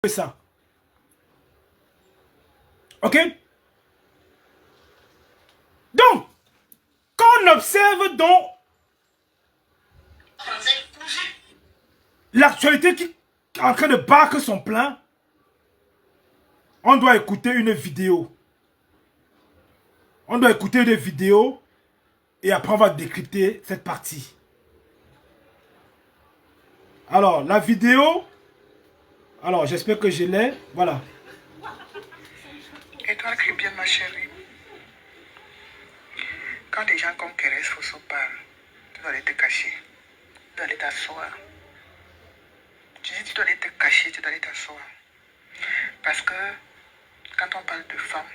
ça. Ok? Donc, quand on observe donc l'actualité qui est en train de battre son plein, on doit écouter une vidéo. On doit écouter des vidéos et après on va décrypter cette partie. Alors, la vidéo, alors j'espère que je l'ai, voilà. Et toi, écris bien, ma chérie. Quand des gens comme Keres Fosso parlent, tu dois aller te cacher. Tu dois aller t'asseoir. Tu dis tu dois aller te cacher, tu dois aller t'asseoir. Parce que quand on parle de femme,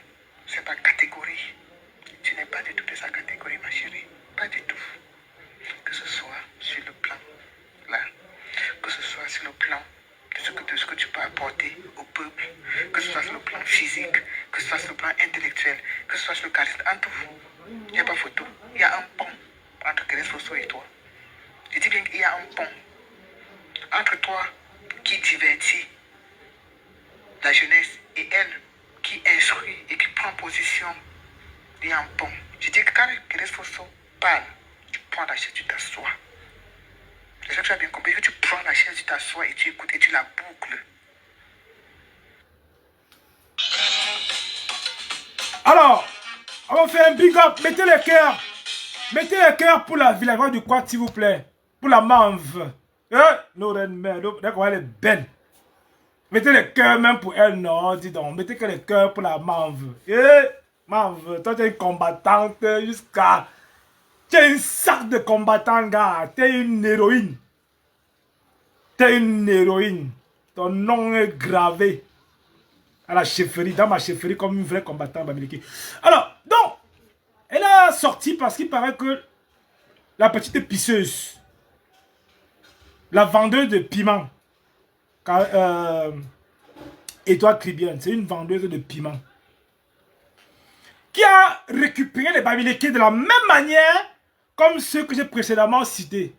c'est par catégorie. Tu n'es pas du tout de sa catégorie, ma chérie. Pas du tout. Que ce soit sur le plan, là, que ce soit sur le plan de ce que tu peux apporter au peuple, que ce soit sur le plan physique, que ce soit sur le plan intellectuel, que ce soit sur le charisme, entre vous, il n'y a pas photo. Il y a un pont entre Keres Fosso et toi. Je dis bien qu'il y a un pont entre toi qui divertit la jeunesse et elle qui instruit et qui prend position. Il y a un pont. Je dis que quand Keres Fosso parle, tu prends la chaise, tu t'assois. C'est ça que tu as bien compris, que tu prends la chaise, tu t'assois et tu écoutes et tu la boucles. Alors, on va faire un big up. Mettez les cœurs. Mettez les cœurs pour la villageoise du quad, s'il vous plaît. Pour la manve. D'accord, elle est belle. Mettez les cœurs même pour elle, non, dis donc. Mettez que les cœurs pour la manve. Manve, toi tu es une combattante jusqu'à... Tu es un sac de combattant, gars. Tu es une héroïne. Tu es une héroïne. Ton nom est gravé à la chefferie, dans ma chefferie, comme une vraie combattante bamileke. Alors, donc, elle a sorti parce qu'il paraît que la petite pisseuse, la vendeuse de piment, Étoile Cribienne, c'est une vendeuse de piment, qui a récupéré les bamileke de la même manière comme ceux que j'ai précédemment cités.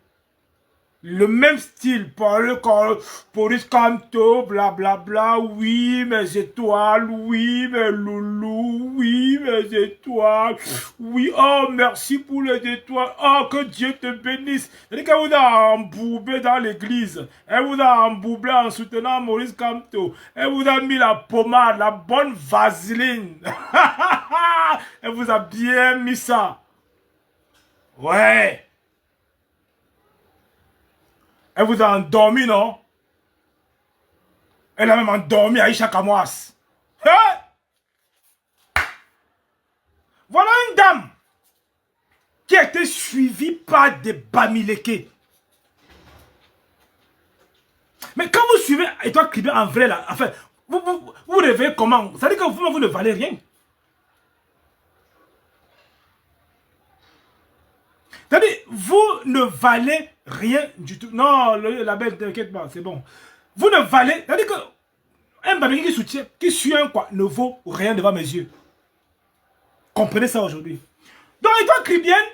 Le même style, Boris Kanto, blablabla, oui, mes étoiles, oui, mes loulous, oui, mes étoiles, oui, oh, merci pour les étoiles, oh, que Dieu te bénisse. C'est-à-dire qu'elle vous a embourbé dans l'église, elle vous a embourbé en soutenant Maurice Kamto, elle vous a mis la pommade, la bonne vaseline, elle vous a bien mis ça. Ouais. Elle vous a endormi, non? Elle a même endormi Aïcha Kamwas. Hein? Voilà une dame qui a été suivie par des bamileke. Mais quand vous suivez Étoile Cribienne en vrai, là, enfin, vous rêvez comment? Ça veut dire que vous ne valez rien. C'est-à-dire, vous ne valez rien du tout. Non, la belle, t'inquiète pas, c'est bon. Vous ne valez... C'est-à-dire que un bamileke qui soutient, qui suit un quoi, ne vaut rien devant mes yeux. Comprenez ça aujourd'hui. Donc, Étoile Cribienne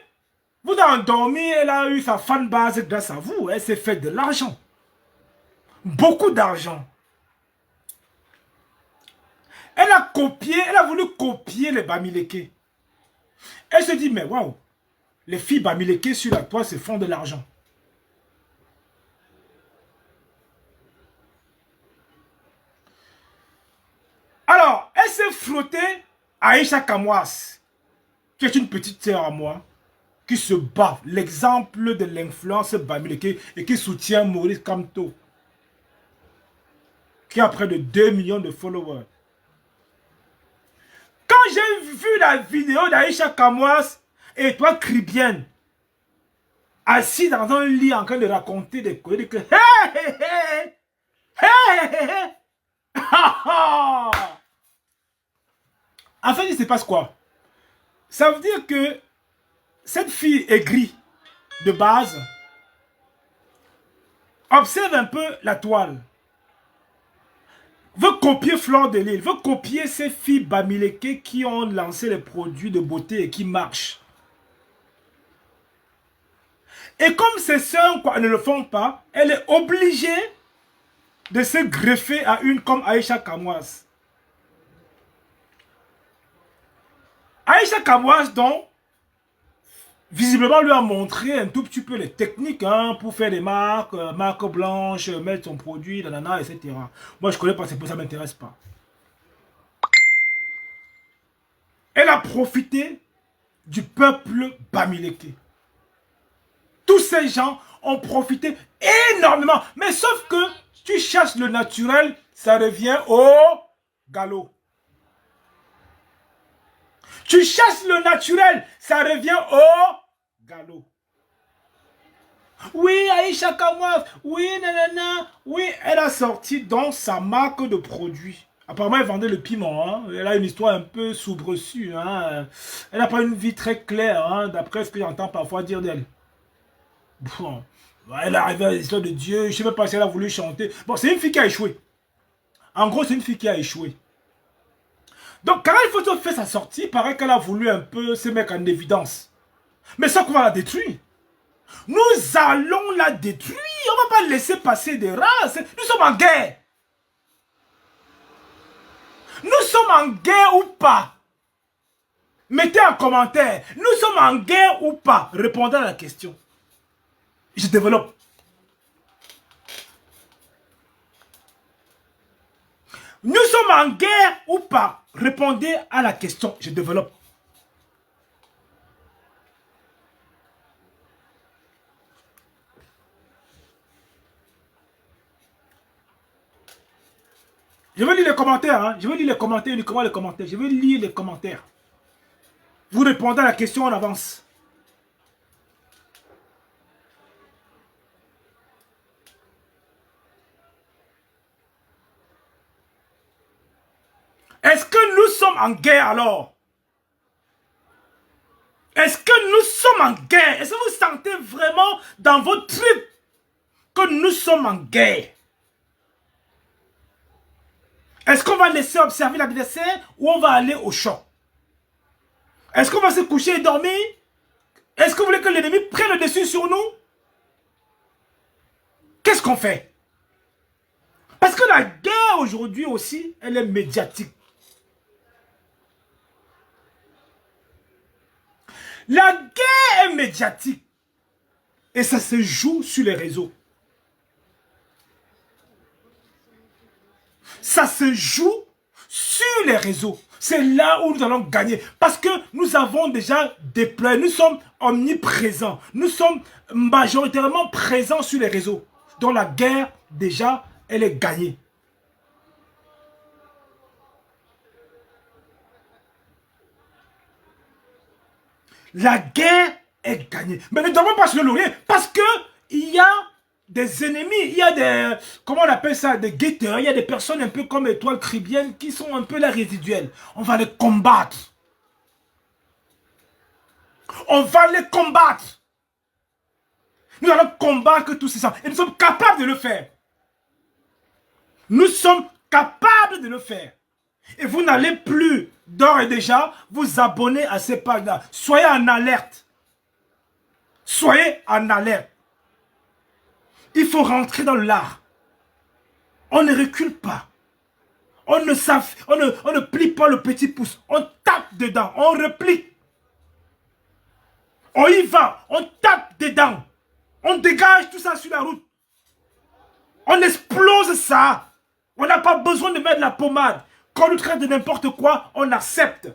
vous a endormi, elle a eu sa fanbase grâce à vous. Elle s'est fait de l'argent. Beaucoup d'argent. Elle a copié, elle a voulu copier les bamileke. Elle se dit, mais waouh, les filles bamileke sur la toile se font de l'argent. Alors, elle s'est frottée à Aïcha Kamwas, qui est une petite sœur à moi, qui se bat, l'exemple de l'influence bamileke et qui soutient Maurice Kamto, qui a près de 2 millions de followers. Quand j'ai vu la vidéo d'Aïcha Kamwas et Étoile Cribienne, assis dans un lit en train de raconter des conneries, que en fait, il se passe quoi? Ça veut dire que cette fille aigrie de base observe un peu la toile, veut copier Fleur de Lys, veut copier ces filles bamileke qui ont lancé les produits de beauté et qui marchent. Et comme ces sœurs ne le font pas, elle est obligée de se greffer à une comme Aïcha Kamwas. Aïcha Kamwas, donc, visiblement, lui a montré un tout petit peu les techniques pour faire des marques, marque blanche, mettre son produit, nanana, etc. Moi, je connais pas, c'est pour ça que ça ne m'intéresse pas. Elle a profité du peuple bamileke. Tous ces gens ont profité énormément. Mais sauf que tu cherches le naturel, ça revient au galop. Tu cherches le naturel, ça revient au galop. Oui, Aïcha Kamwas, oui, nanana, oui, elle a sorti dans sa marque de produits. Apparemment, elle vendait le piment. Hein. Elle a une histoire un peu soubreçue. Hein. Elle n'a pas une vie très claire, hein, d'après ce que j'entends parfois dire d'elle. Bon, elle est arrivée à l'histoire de Dieu. Je ne sais même pas si elle a voulu chanter. Bon, c'est une fille qui a échoué. En gros, c'est une fille qui a échoué. Donc, quand il faut faire sa sortie, il paraît qu'elle a voulu un peu se mettre en évidence. Mais ça qu'on va la détruire. Nous allons la détruire. On ne va pas laisser passer des races. Nous sommes en guerre. Nous sommes en guerre ou pas? Mettez en commentaire. Nous sommes en guerre ou pas? Répondez à la question. Je développe. Nous sommes en guerre ou pas? Répondez à la question. Je développe. Je vais lire les commentaires. Hein. Je vais lire les commentaires, uniquement les commentaires. Je vais lire les commentaires. Vous répondez à la question en avance. Est-ce que nous sommes en guerre alors? Est-ce que nous sommes en guerre? Est-ce que vous sentez vraiment dans votre truc que nous sommes en guerre? Est-ce qu'on va laisser observer l'adversaire ou on va aller au champ? Est-ce qu'on va se coucher et dormir? Est-ce que vous voulez que l'ennemi prenne le dessus sur nous? Qu'est-ce qu'on fait? Parce que la guerre aujourd'hui aussi, elle est médiatique. La guerre est médiatique. Et ça se joue sur les réseaux. Ça se joue sur les réseaux. C'est là où nous allons gagner. Parce que nous avons déjà déployé. Nous sommes omniprésents. Nous sommes majoritairement présents sur les réseaux. Donc la guerre, déjà, elle est gagnée. La guerre est gagnée. Mais ne devons pas se le laurier. Parce que il y a des ennemis, il y a des, comment on appelle ça, des guetteurs, il y a des personnes un peu comme Étoile Caribéenne qui sont un peu là résiduelles. On va les combattre. On va les combattre. Nous allons combattre tous ces gens. Et nous sommes capables de le faire. Nous sommes capables de le faire. Et vous n'allez plus, d'ores et déjà, vous abonner à ces pages-là. Soyez en alerte. Soyez en alerte. Il faut rentrer dans l'art. On ne recule pas. On ne plie pas le petit pouce. On tape dedans. On replie. On y va. On tape dedans. On dégage tout ça sur la route. On explose ça. On n'a pas besoin de mettre de la pommade. Quand on nous traite de n'importe quoi, on accepte.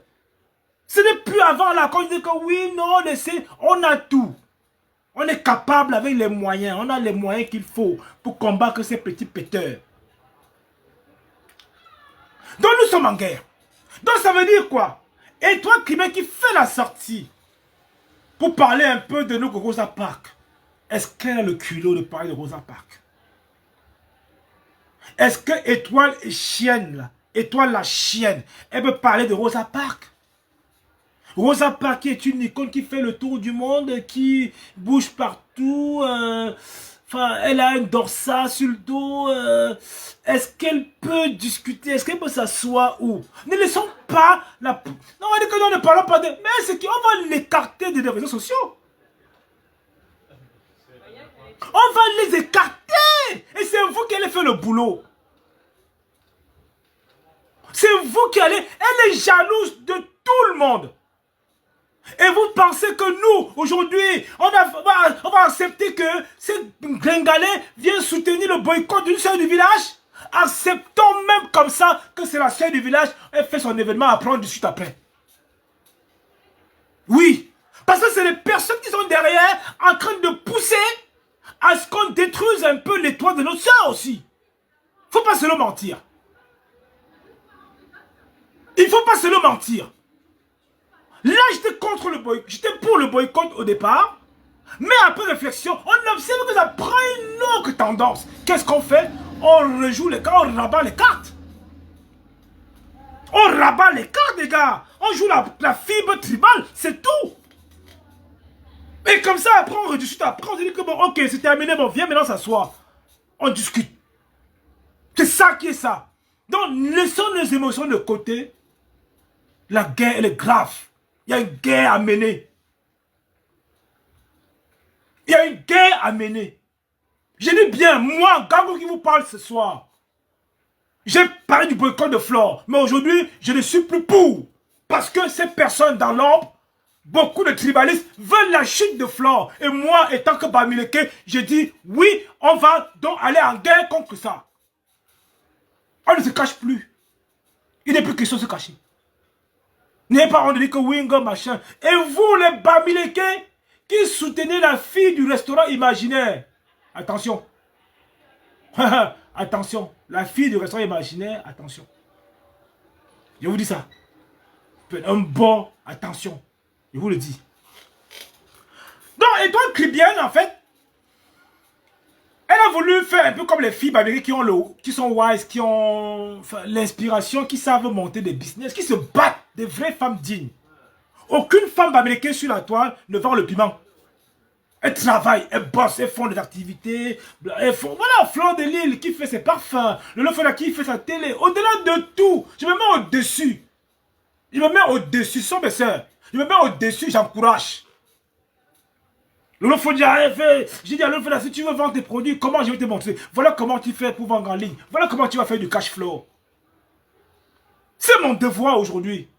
Ce n'est plus avant là, quand on dit que oui, non, laissez, on a tout. On est capable avec les moyens. On a les moyens qu'il faut pour combattre ces petits péteurs. Donc nous sommes en guerre. Donc ça veut dire quoi? Et toi, Crimée, qui fait la sortie pour parler un peu de nous, Rosa Parks, est-ce qu'elle a le culot de parler de Rosa Parks? Est-ce que Étoile et Chienne, là, Étoile la chienne, elle peut parler de Rosa Parks? Rosa Parks est une icône qui fait le tour du monde, qui bouge partout. Enfin, elle a un dorsal sur le dos. Est-ce qu'elle peut discuter? Est-ce qu'elle peut s'asseoir où? Ne laissons pas la... Non, on va dire que nous ne parlons pas de... Mais c'est qu'on va l'écarter des réseaux sociaux. On va les écarter. Et c'est vous qui allez faire le boulot. C'est vous qui allez... Elle est jalouse de tout le monde. Et vous pensez que nous, aujourd'hui, on va accepter que ces gringalais viennent soutenir le boycott d'une sœur du village? Acceptons même comme ça que c'est la sœur du village. Elle fait son événement à prendre de suite après. Oui. Parce que c'est les personnes qui sont derrière en train de pousser à ce qu'on détruise un peu les toits de notre sœur aussi. Il ne faut pas se le mentir. Il ne faut pas se le mentir. Là, j'étais contre le boycott. J'étais pour le boycott au départ. Mais après réflexion, on observe que ça prend une autre tendance. Qu'est-ce qu'on fait? On rejoue les cartes, on rabat les cartes. On rabat les cartes, les gars. On joue la fibre tribale, c'est tout. Et comme ça, après, on rediscute. Après, on se dit que bon, ok, c'est terminé, bon, viens maintenant s'asseoir. On discute. C'est ça qui est ça. Donc, laissons nos émotions de côté. La guerre, elle est grave. Il y a une guerre à mener. Il y a une guerre à mener. Je dis bien, moi, Gango qui vous parle ce soir, j'ai parlé du boycott de Flore, mais aujourd'hui, je ne suis plus pour. Parce que ces personnes dans l'ombre, beaucoup de tribalistes veulent la chute de Flore. Et moi, étant que Bamileke, je dis, oui, on va donc aller en guerre contre ça. On ne se cache plus. Il n'est plus question de se cacher. N'ayez pas honte de dire que Wingo, machin. Et vous, les Bamileke, qui soutenez la fille du restaurant imaginaire. Attention. Attention. La fille du restaurant imaginaire, attention. Je vous dis ça. Un bon, attention. Je vous le dis. Donc, Étoile Caribbean, en fait, elle a voulu faire un peu comme les filles Bamileke qui sont wise, qui ont l'inspiration, qui savent monter des business, qui se battent, des vraies femmes dignes. Aucune femme Bamileke sur la toile ne vend le piment. Elles travaillent, elles bossent, elles font des activités. Elles font, voilà, Flore de Lille qui fait ses parfums. Le Lofela qui fait sa télé. Au-delà de tout, je me mets au-dessus. Je me mets au-dessus, ce sont mes soeurs. Je me mets au-dessus, j'encourage. Le Lofela fait, j'ai dit à Lofela, si tu veux vendre tes produits, comment je vais te montrer? Voilà comment tu fais pour vendre en ligne. Voilà comment tu vas faire du cash flow. C'est mon devoir aujourd'hui.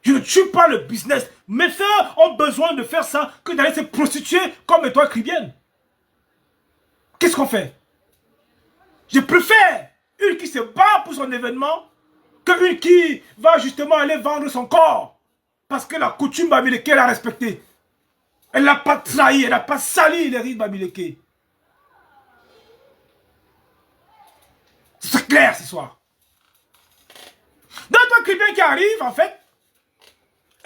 Je ne tue pas le business. Mes frères ont besoin de faire ça que d'aller se prostituer comme Étoile Caribbean. Qu'est-ce qu'on fait? Je préfère une qui se bat pour son événement qu'une qui va justement aller vendre son corps. Parce que la coutume Bamileke, elle a respecté. Elle n'a pas trahi, elle n'a pas sali les rites Bamileke. C'est clair ce soir. Donc Étoile Caribbean qui arrive, en fait,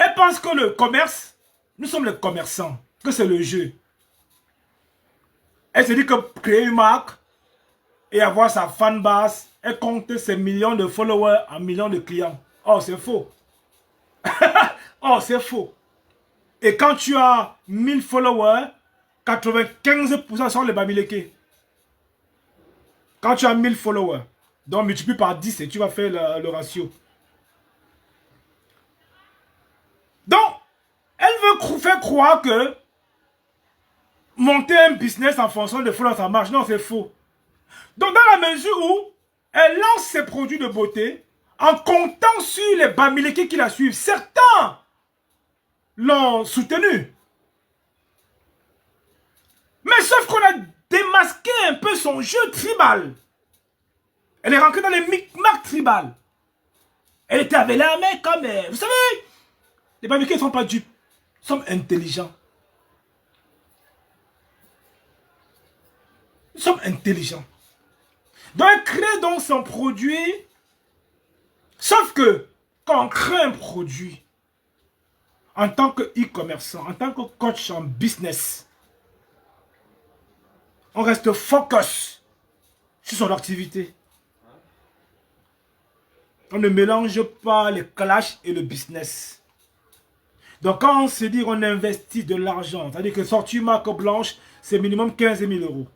elle pense que le commerce, nous sommes les commerçants, que c'est le jeu. Elle se dit que créer une marque et avoir sa fan base, elle compte ses millions de followers en millions de clients. Oh, c'est faux. Oh, c'est faux. Et quand tu as 1000 followers, 95% sont les Bamileke. Quand tu as 1000 followers, donc multiplie par 10 et tu vas faire le ratio. Donc, elle veut faire croire que monter un business en fonction de followers, ça marche. Non, c'est faux. Donc, dans la mesure où elle lance ses produits de beauté en comptant sur les Bamileke qui la suivent, certains l'ont soutenue. Mais sauf qu'on a démasqué un peu son jeu tribal. Elle est rentrée dans les micmacs tribal. Elle était avec la main comme... Vous savez, les Bamileke ne sont pas dupes. Ils sont intelligents. Ils sont intelligents. Donc, elle crée donc son produit. Sauf que, quand on crée un produit, en tant que e-commerçant, en tant que coach en business, on reste focus sur son activité. On ne mélange pas les clashs et le business. Donc quand on se dit qu'on investit de l'argent, c'est-à-dire que sortir une marque blanche, c'est minimum 15 000 €.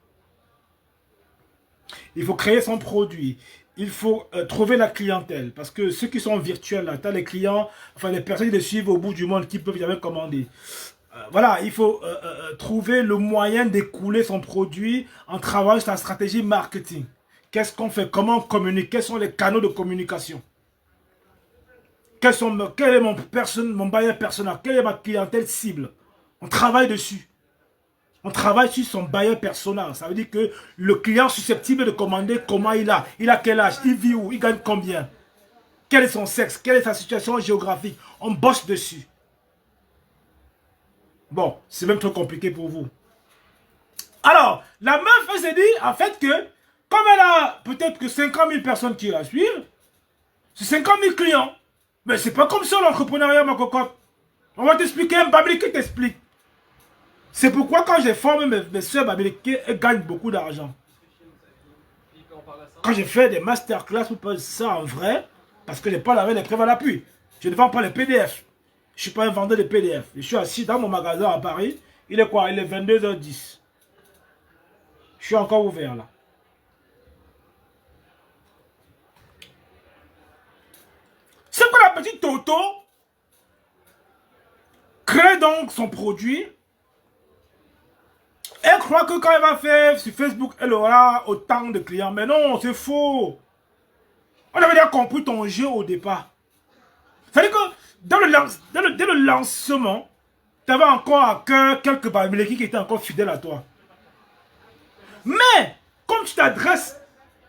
Il faut créer son produit. Il faut trouver la clientèle. Parce que ceux qui sont virtuels, là, tu as les clients, enfin les personnes qui les suivent au bout du monde qui peuvent jamais commander. voilà, il faut trouver le moyen d'écouler son produit en travaillant sur la stratégie marketing. Qu'est-ce qu'on fait? Comment on communique? Quels sont les canaux de communication? Quel est mon buyer personnel? Quelle est ma clientèle cible? On travaille dessus. On travaille sur son buyer personnel. Ça veut dire que le client susceptible de commander, comment il a quel âge? Il vit où? Il gagne combien? Quel est son sexe? Quelle est sa situation géographique? On bosse dessus. Bon, c'est même trop compliqué pour vous. Alors, la meuf, elle s'est dit, en fait, que comme elle a peut-être que 50 000 personnes qui la suivent, c'est 50 000 clients. Mais c'est pas comme ça l'entrepreneuriat, ma cocotte. On va t'expliquer, un babli qui t'explique. C'est pourquoi quand j'ai formé mes soeurs babéliquées, elles gagnent beaucoup d'argent. Quand j'ai fait des masterclass pour faire ça en vrai, parce que je n'ai pas lavé les preuves à l'appui. Je ne vends pas les PDF. Je ne suis pas un vendeur de PDF. Je suis assis dans mon magasin à Paris. Il est quoi? Il est 22h10. Je suis encore ouvert là. C'est que la petite Toto crée donc son produit. Elle croit que quand elle va faire sur Facebook, elle aura autant de clients. Mais non, c'est faux. On avait déjà compris ton jeu au départ. C'est-à-dire que dès le lancement, tu avais encore à cœur quelques babélékis qui étaient encore fidèles à toi. Mais, comme tu t'adresses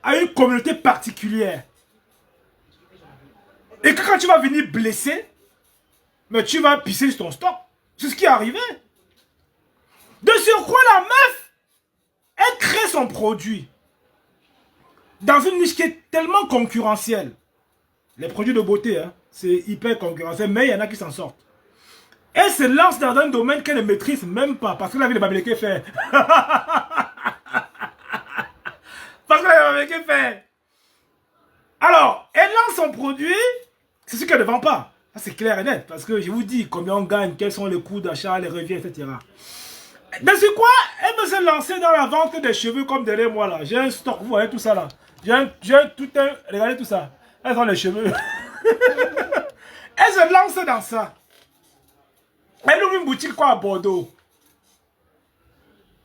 à une communauté particulière, et que quand tu vas venir blesser, mais tu vas pisser sur ton stock. C'est ce qui est arrivé. De surcroît, la meuf, elle crée son produit dans une niche qui est tellement concurrentielle. Les produits de beauté, hein, c'est hyper concurrentiel, mais il y en a qui s'en sortent. Elle se lance dans un domaine qu'elle ne maîtrise même pas, parce que la vie de Babéléké fait. Parce que la vie de Babéléké fait. Alors, elle lance son produit, c'est ce qu'elle ne vend pas. C'est clair et net, parce que je vous dis combien on gagne, quels sont les coûts d'achat, les revenus, etc. Mais c'est quoi? Elle veut se lancer dans la vente des cheveux comme derrière moi là. J'ai un stock, vous voyez tout ça là. J'ai tout un... Regardez tout ça. Elles sont les cheveux. Elle se lance dans ça. Elle ouvre une boutique quoi à Bordeaux.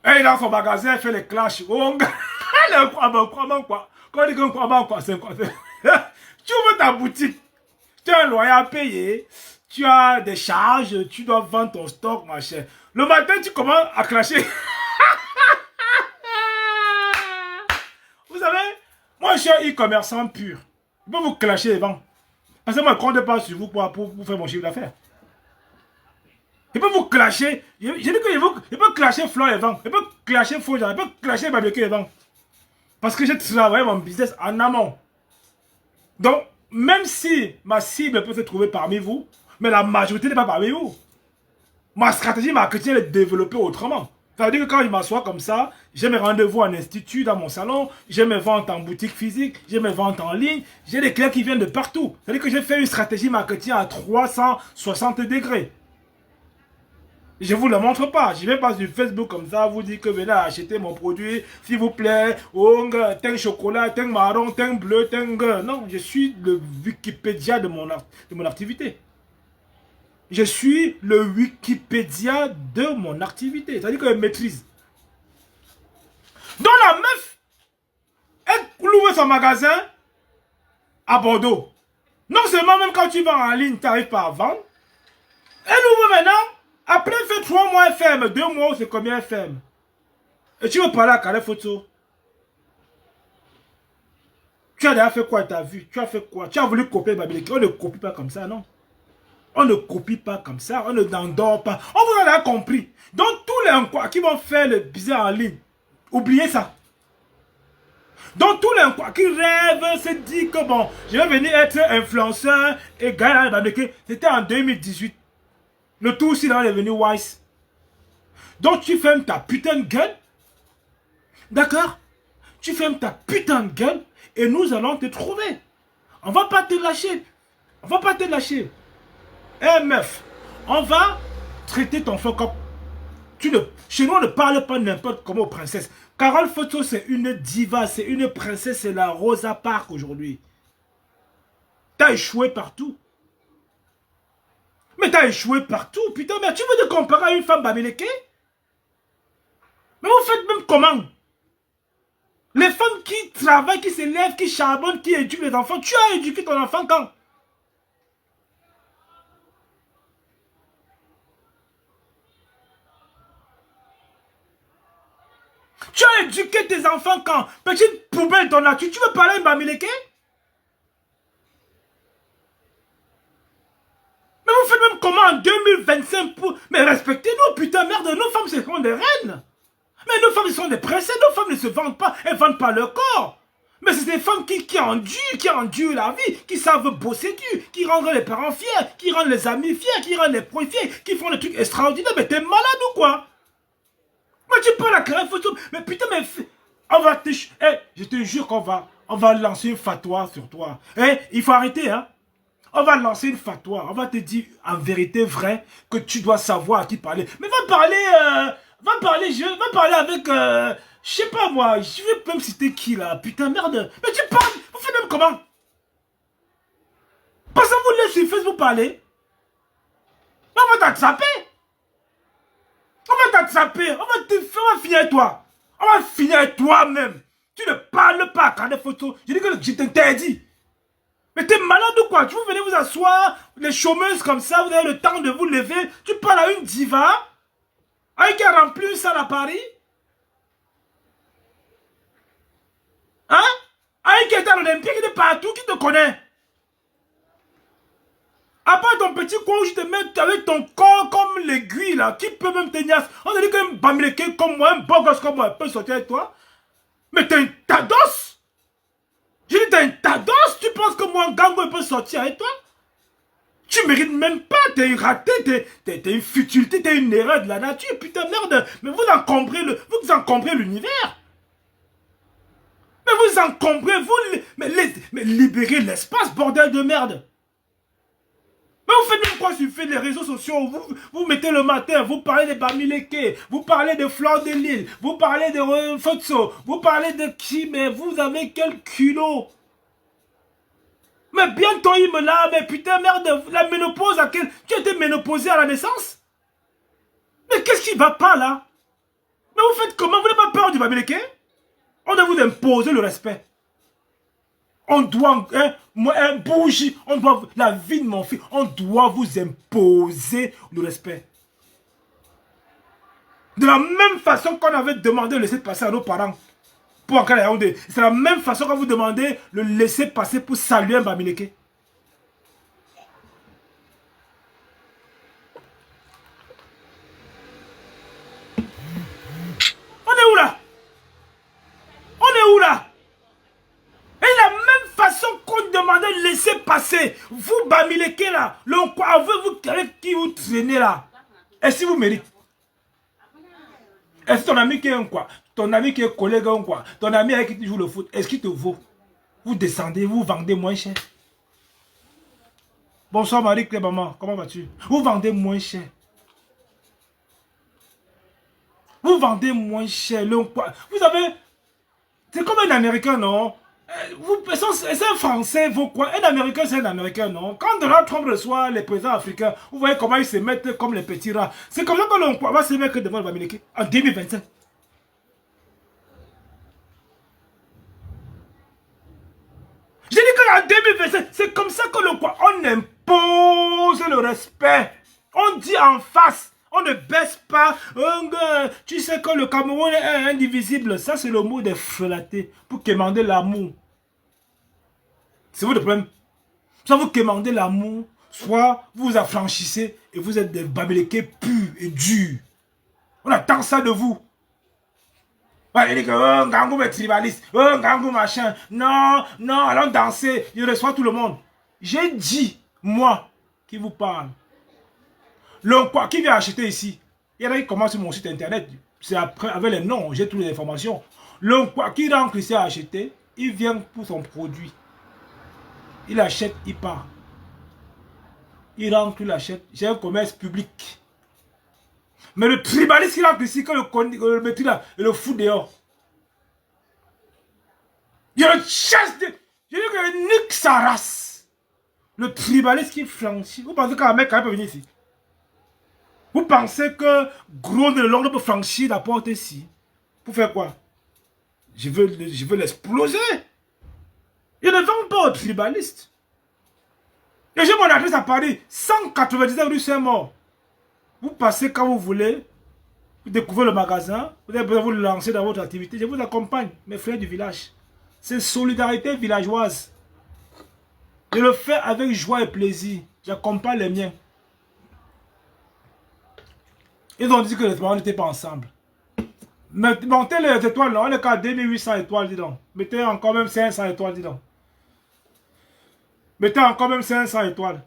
Elle est dans son magasin, elle fait les clashs. Oh, elle croit quoi? Quand on dit qu'on croit quoi, c'est quoi? Tu ouvres ta boutique. Tu as un loyer à payer. Tu as des charges. Tu dois vendre ton stock, machin. Le matin, tu commences à clasher. Vous savez, moi, je suis un e-commerçant pur. Je peux vous clasher les ventes. Parce que moi, je ne compte pas sur vous pour faire mon chiffre d'affaires. Je peux vous clasher. Je dis que je peux clasher Flore et ventes. Je peux clasher Fauja. Je peux clasher Babéléké et ventes. Parce que j'ai travaillé mon business en amont. Donc, même si ma cible peut se trouver parmi vous, mais la majorité n'est pas parmi vous. Ma stratégie marketing est développée autrement. Ça veut dire que quand je m'assois comme ça, j'ai mes rendez-vous en institut, dans mon salon, j'ai mes ventes en boutique physique, j'ai mes ventes en ligne, j'ai des clients qui viennent de partout. Ça veut dire que j'ai fait une stratégie marketing à 360 degrés. Je ne vous le montre pas. Je ne vais pas sur Facebook comme ça, vous dire que venez acheter mon produit, s'il vous plaît, teint chocolat, teint marron, teint bleu, teint... Non, je suis le Wikipédia de mon activité. Je suis le Wikipédia de mon activité. C'est-à-dire que je maîtrise. Donc la meuf, elle loue son magasin à Bordeaux. Non seulement même quand tu vas en ligne, tu n'arrives pas à vendre. Elle ouvre maintenant. Après, elle fait 3 mois, elle ferme. 2 mois, c'est combien elle ferme? Et tu veux parler à Carré Photo? Tu as déjà fait quoi, tu as vu? Tu as fait quoi? Tu as voulu copier Babéléké. On ne copie pas comme ça, non? On ne copie pas comme ça, on ne n'endort pas. On vous en a compris. Donc tous les qui vont faire le business en ligne, oubliez ça. Donc tous les qui rêvent, se disent que bon, je vais venir être influenceur et gagner la Babéléké. C'était en 2018. Le tout aussi là est devenu Wise. Donc tu fermes ta putain de gueule. D'accord? Tu fermes ta putain de gueule et nous allons te trouver. On va pas te lâcher. On va pas te lâcher. Eh meuf, on va traiter ton fuck up. Chez nous, on ne parle pas n'importe comment aux princesses. Carole Photo, c'est une diva, c'est une princesse, c'est la Rosa Parks aujourd'hui. T'as échoué partout. Mais t'as échoué partout, putain. Mais tu veux te comparer à une femme bamileke? Mais vous faites même comment? Les femmes qui travaillent, qui s'élèvent, qui charbonnent, qui éduquent les enfants. Tu as éduqué ton enfant quand? Tu as éduqué tes enfants quand? Petite poubelle ton nature. Tu veux parler à une bamileke? Mais vous faites même comment en 2025 pour... Mais respectez-nous, putain, merde, nos femmes, c'est comme des reines. Mais nos femmes, sont des princesses, nos femmes ne se vendent pas, elles ne vendent pas leur corps. Mais c'est des femmes qui endurent la vie, qui savent bosser dur, qui rendent les parents fiers, qui rendent les amis fiers, qui rendent les proches fiers, qui font des trucs extraordinaires. Mais t'es malade ou quoi? Mais tu peux la créer photo. Mais putain, mais... On va te... je te jure on va lancer une fatwa sur toi. Il faut arrêter, hein. On va lancer une fatwa. On va te dire en vérité vrai que tu dois savoir à qui parler. Mais va parler... Va parler avec... je sais pas moi. Je vais même citer qui là. Putain, merde. Mais tu parles. Vous faites même comment? Parce que vous laissez sur Facebook parler. On va t'attraper. On va t'attraper. On va finir avec toi. On va finir avec toi-même. Tu ne parles pas quand des photos. Je dis que je t'interdis. Mais t'es malade ou quoi? Tu vous venez vous asseoir, les chômeuses comme ça, vous avez le temps de vous lever. Tu parles à une diva, avec qui a rempli une salle à Paris. Hein? Avec qui est à l'Olympique, qui est partout, qui te connaît. À part ton petit coin où je te mets avec ton corps comme l'aiguille là, qui peut même tenir. On a dit qu'un bamileke comme moi, un beau gosse comme moi, peut sortir avec toi. Mais t'es une tados. Je dis, t'es une tados, tu penses que moi, un gango, peut sortir avec toi? Tu mérites même pas, t'es une ratée, t'es une futilité, t'es une erreur de la nature, putain, merde. Mais vous encombrez l'univers. Mais vous encombrez, mais libérez l'espace, bordel de merde. Mais vous faites même quoi sur les réseaux sociaux? Vous mettez le matin, vous parlez des bamileke, vous parlez de Fleur de Lille, vous parlez de Fotso, vous parlez de qui? Mais vous avez quel culot? Mais bientôt il me l'a, mais putain merde, la ménopause à quel... Tu as été ménopausé à la naissance? Mais qu'est-ce qui va pas là? Mais vous faites comment? Vous n'avez pas peur du bamileke? On doit vous imposer le respect. On doit, un bougie, on doit, la vie de mon fils, on doit vous imposer le respect. De la même façon qu'on avait demandé de laisser passer à nos parents pour entrer à la Yaoundé. C'est la même façon qu'on vous demandez le laisser passer pour saluer un bamileke. On est où là? On est où là? Et la même façon qu'on demandait de laisser passer, vous bamileke là, vous avec qui vous traînez là, est-ce que vous méritez? Est-ce que ton ami qui est un quoi? Ton ami qui est collègue un quoi? Ton ami avec qui tu joues le foot, est-ce qu'il te vaut? Vous descendez, vous vendez moins cher. Bonsoir Marie-Claire, maman, comment vas-tu? Vous vendez moins cher. Vous vendez moins cher. Vous avez... C'est comme un Américain, non? C'est un Français, vaut quoi? Un Américain, c'est un Américain, non? Quand Donald Trump reçoit les présidents africains, vous voyez comment ils se mettent comme les petits rats. C'est comme ça que l'on va se mettre devant le bamileke en 2025. J'ai dit qu'en 2025, c'est comme ça que on impose le respect. On dit en face. On ne baisse pas. Tu sais que le Cameroun est indivisible. Ça, c'est le mot des frelatés. Pour quémander l'amour. C'est votre problème. Soit vous quémandez l'amour, soit vous vous affranchissez et vous êtes des bamileke purs et durs. On attend ça de vous. Ouais, il dit que oh, Ngangou est tribaliste, oh, Ngangou machin. Non, non, allons danser. Je reçois tout le monde. J'ai dit, moi, qui vous parle. Le quoi, qui vient acheter ici? Il y en a qui commencent sur mon site internet. C'est après, avec les noms, j'ai toutes les informations. Le quoi, qui rentre ici à acheter, il vient pour son produit. Il achète, il part. Il rentre, il achète. J'ai un commerce public. Mais le tribaliste qui rentre ici, quand le métier là, il le fout dehors. Il le chasse de... Je dis que nique sa race. Le tribaliste qui franchit. Vous pensez qu'un mec peut venir ici? Vous pensez que gros de l'ongle peut franchir la porte ici? Pour faire quoi? Je veux l'exploser. Il ne vend pas aux tribalistes. Et j'ai mon adresse à Paris. 199 rue Saint-Maur. Vous passez quand vous voulez. Vous découvrez le magasin. Vous avez besoin de vous lancer dans votre activité. Je vous accompagne, mes frères du village. C'est solidarité villageoise. Je le fais avec joie et plaisir. J'accompagne les miens. Ils ont dit que les parents n'étaient pas ensemble. Montez les étoiles, on est qu'à 2800 étoiles, dis donc. Mettez encore même 500 étoiles, dis donc. Mettez encore même 500 étoiles.